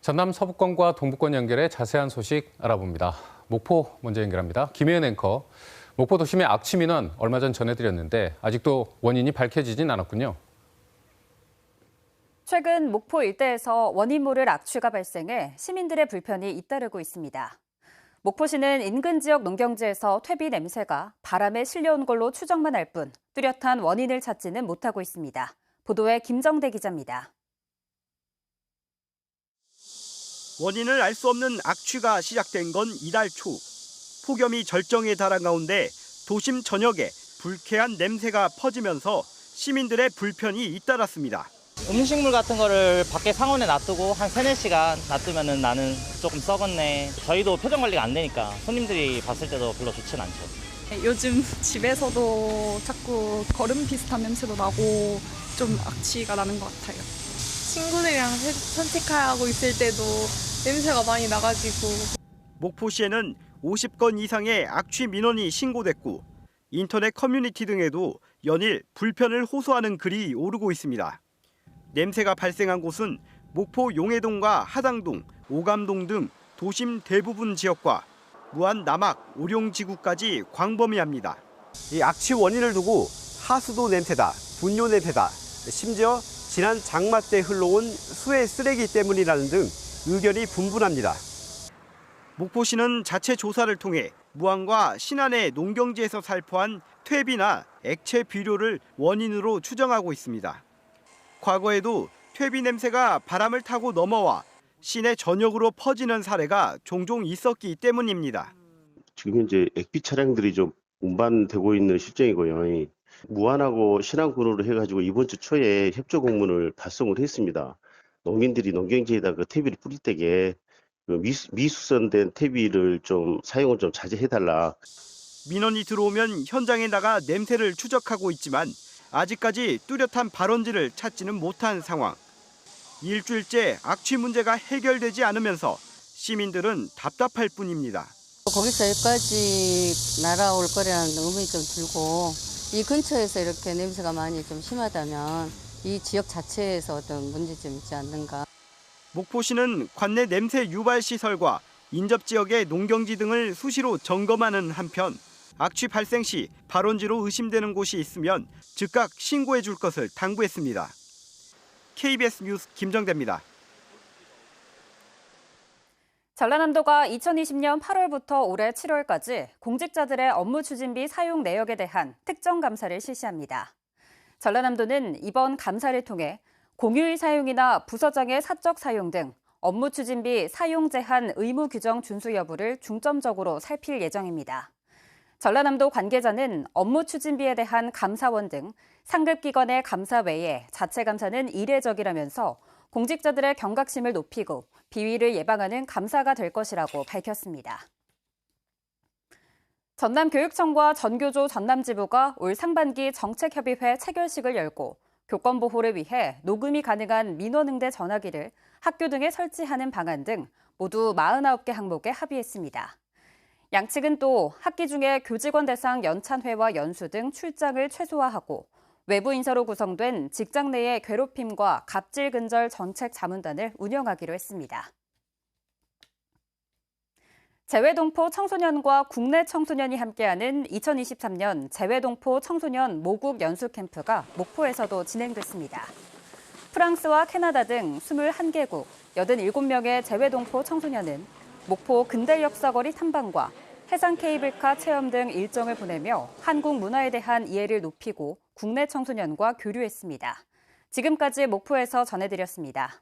전남 서부권과 동부권 연결의 자세한 소식 알아봅니다. 목포 먼저 연결합니다. 김혜은 앵커. 목포 도심의 악취 민원 얼마 전 전해드렸는데 아직도 원인이 밝혀지진 않았군요. 최근 목포 일대에서 원인 모를 악취가 발생해 시민들의 불편이 잇따르고 있습니다. 목포시는 인근 지역 농경지에서 퇴비 냄새가 바람에 실려온 걸로 추정만 할 뿐 뚜렷한 원인을 찾지는 못하고 있습니다. 보도에 김정대 기자입니다. 원인을 알 수 없는 악취가 시작된 건 이달 초. 폭염이 절정에 달한 가운데 도심 전역에 불쾌한 냄새가 퍼지면서 시민들의 불편이 잇따랐습니다. 음식물 같은 거를 밖에 상온에 놔두고 한 3, 4시간 놔두면 나는 조금 썩었네. 저희도 표정 관리가 안 되니까 손님들이 봤을 때도 별로 좋진 않죠. 요즘 집에서도 자꾸 거름 비슷한 냄새도 나고 좀 악취가 나는 것 같아요. 친구들이랑 산책하고 있을 때도 냄새가 많이 나가지고. 목포시에는 50건 이상의 악취 민원이 신고됐고 인터넷 커뮤니티 등에도 연일 불편을 호소하는 글이 오르고 있습니다. 냄새가 발생한 곳은 목포 용해동과 하당동, 오감동 등 도심 대부분 지역과 무안 남악, 오룡지구까지 광범위합니다. 이 악취 원인을 두고 하수도 냄새다, 분뇨 냄새다, 심지어 지난 장마 때 흘러온 수해 쓰레기 때문이라는 등 의견이 분분합니다. 목포시는 자체 조사를 통해 무안과 신안의 농경지에서 살포한 퇴비나 액체 비료를 원인으로 추정하고 있습니다. 과거에도 퇴비 냄새가 바람을 타고 넘어와 시내 전역으로 퍼지는 사례가 종종 있었기 때문입니다. 지금 현재 액비 차량들이 좀 운반되고 있는 실정이고요. 무안하고 신안군으로 해가지고 이번 주 초에 협조 공문을 발송을 했습니다. 농민들이 농경지에다 그 퇴비를 뿌릴 때에 미수선된 퇴비를 좀 사용을 좀 자제해달라. 민원이 들어오면 현장에 나가 냄새를 추적하고 있지만 아직까지 뚜렷한 발원지를 찾지는 못한 상황. 일주일째 악취 문제가 해결되지 않으면서 시민들은 답답할 뿐입니다. 거기서 여기까지 날아올 거라는 의문이 좀 들고 이 근처에서 이렇게 냄새가 많이 좀 심하다면 이 지역 자체에서 어떤 문제점이 있지 않는가. 목포시는 관내 냄새 유발 시설과 인접 지역의 농경지 등을 수시로 점검하는 한편 악취 발생 시 발원지로 의심되는 곳이 있으면 즉각 신고해 줄 것을 당부했습니다. KBS 뉴스 김정대입니다. 전라남도가 2020년 8월부터 올해 7월까지 공직자들의 업무 추진비 사용 내역에 대한 특정 감사를 실시합니다. 전라남도는 이번 감사를 통해 공휴일 사용이나 부서장의 사적 사용 등 업무 추진비 사용 제한 의무 규정 준수 여부를 중점적으로 살필 예정입니다. 전라남도 관계자는 업무 추진비에 대한 감사원 등 상급기관의 감사 외에 자체 감사는 이례적이라면서 공직자들의 경각심을 높이고 비위를 예방하는 감사가 될 것이라고 밝혔습니다. 전남교육청과 전교조 전남지부가 올 상반기 정책협의회 체결식을 열고 교권 보호를 위해 녹음이 가능한 민원응대 전화기를 학교 등에 설치하는 방안 등 모두 49개 항목에 합의했습니다. 양측은 또 학기 중에 교직원 대상 연찬회와 연수 등 출장을 최소화하고 외부 인사로 구성된 직장 내의 괴롭힘과 갑질 근절 정책 자문단을 운영하기로 했습니다. 재외동포 청소년과 국내 청소년이 함께하는 2023년 재외동포 청소년 모국 연수 캠프가 목포에서도 진행됐습니다. 프랑스와 캐나다 등 21개국 87명의 재외동포 청소년은 목포 근대역 사거리 탐방과 해상 케이블카 체험 등 일정을 보내며 한국 문화에 대한 이해를 높이고 국내 청소년과 교류했습니다. 지금까지 목포에서 전해드렸습니다.